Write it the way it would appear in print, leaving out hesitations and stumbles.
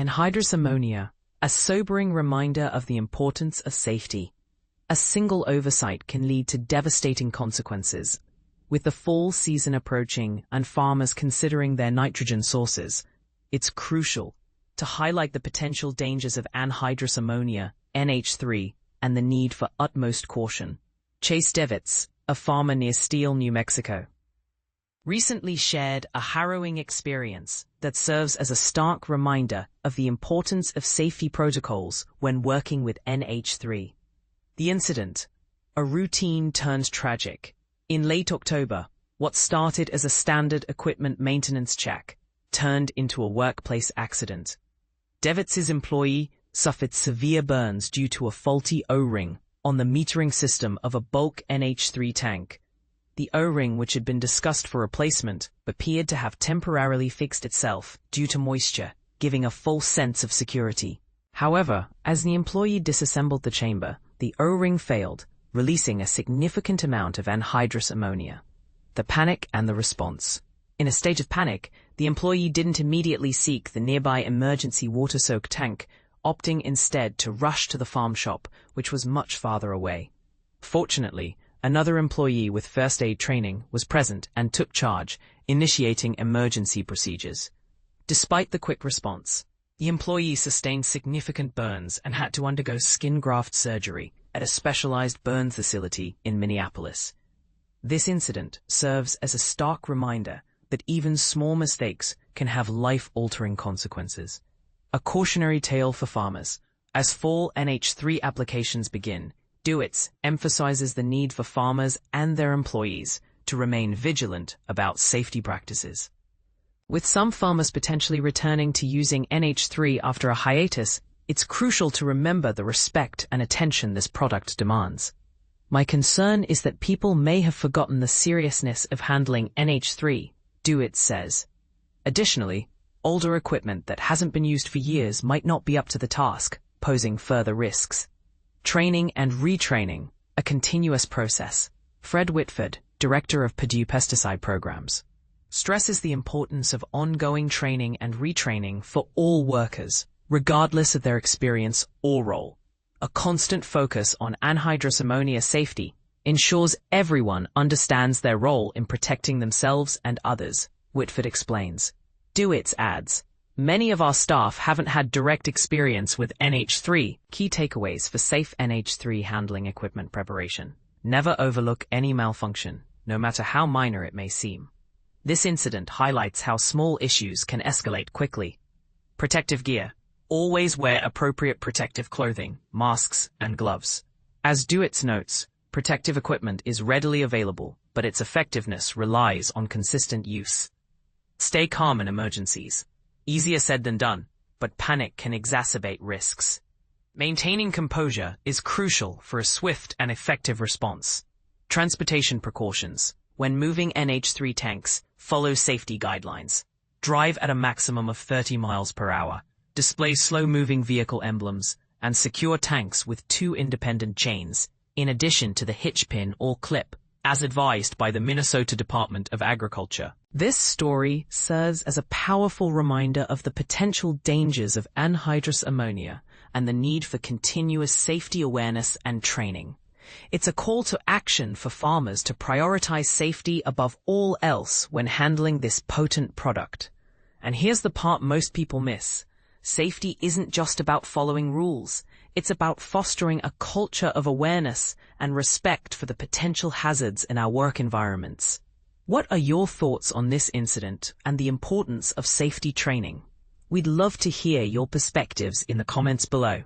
Anhydrous ammonia, a sobering reminder of the importance of safety. A single oversight can lead to devastating consequences. With the fall season approaching and farmers considering their nitrogen sources, it's crucial to highlight the potential dangers of anhydrous ammonia, NH3, and the need for utmost caution. Chase Devitz, a farmer near Steele, New Mexico, recently shared a harrowing experience that serves as a stark reminder of the importance of safety protocols when working with NH3. The incident, a routine turned tragic. In late October, what started as a standard equipment maintenance check turned into a workplace accident. Devitz's employee suffered severe burns due to a faulty O-ring on the metering system of a bulk NH3 tank. The O-ring, which had been discussed for replacement, appeared to have temporarily fixed itself due to moisture, giving a false sense of security. However, as the employee disassembled the chamber, the O-ring failed, releasing a significant amount of anhydrous ammonia. The panic and the response. In a state of panic, the employee didn't immediately seek the nearby emergency water-soaked tank, opting instead to rush to the farm shop, which was much farther away. Fortunately, another employee with first aid training was present and took charge, initiating emergency procedures. Despite the quick response, the employee sustained significant burns and had to undergo skin graft surgery at a specialized burn facility in Minneapolis. This incident serves as a stark reminder that even small mistakes can have life-altering consequences. A cautionary tale for farmers. As fall NH3 applications begin, Devitz emphasizes the need for farmers and their employees to remain vigilant about safety practices. With some farmers potentially returning to using NH3 after a hiatus, it's crucial to remember the respect and attention this product demands. My concern is that people may have forgotten the seriousness of handling NH3, Devitz says. Additionally, older equipment that hasn't been used for years might not be up to the task, posing further risks. Training and retraining, a continuous process. Fred Whitford, director of Purdue Pesticide Programs, stresses the importance of ongoing training and retraining for all workers, regardless of their experience or role. A constant focus on anhydrous ammonia safety ensures everyone understands their role in protecting themselves and others, Whitford explains. Devitz adds, many of our staff haven't had direct experience with NH3. Key takeaways for safe NH3 handling equipment preparation. Never overlook any malfunction, no matter how minor it may seem. This incident highlights how small issues can escalate quickly. Protective gear. Always wear appropriate protective clothing, masks, and gloves. As Devitz notes, protective equipment is readily available, but its effectiveness relies on consistent use. Stay calm in emergencies. Easier said than done, but panic can exacerbate risks. Maintaining composure is crucial for a swift and effective response. Transportation precautions. When moving NH3 tanks, follow safety guidelines. Drive at a maximum of 30 miles per hour. Display slow-moving vehicle emblems, and secure tanks with 2 independent chains, in addition to the hitch pin or clip, as advised by the Minnesota Department of Agriculture. This story serves as a powerful reminder of the potential dangers of anhydrous ammonia and the need for continuous safety awareness and training. It's a call to action for farmers to prioritize safety above all else when handling this potent product. And here's the part most people miss. Safety isn't just about following rules. It's about fostering a culture of awareness and respect for the potential hazards in our work environments. What are your thoughts on this incident and the importance of safety training? We'd love to hear your perspectives in the comments below.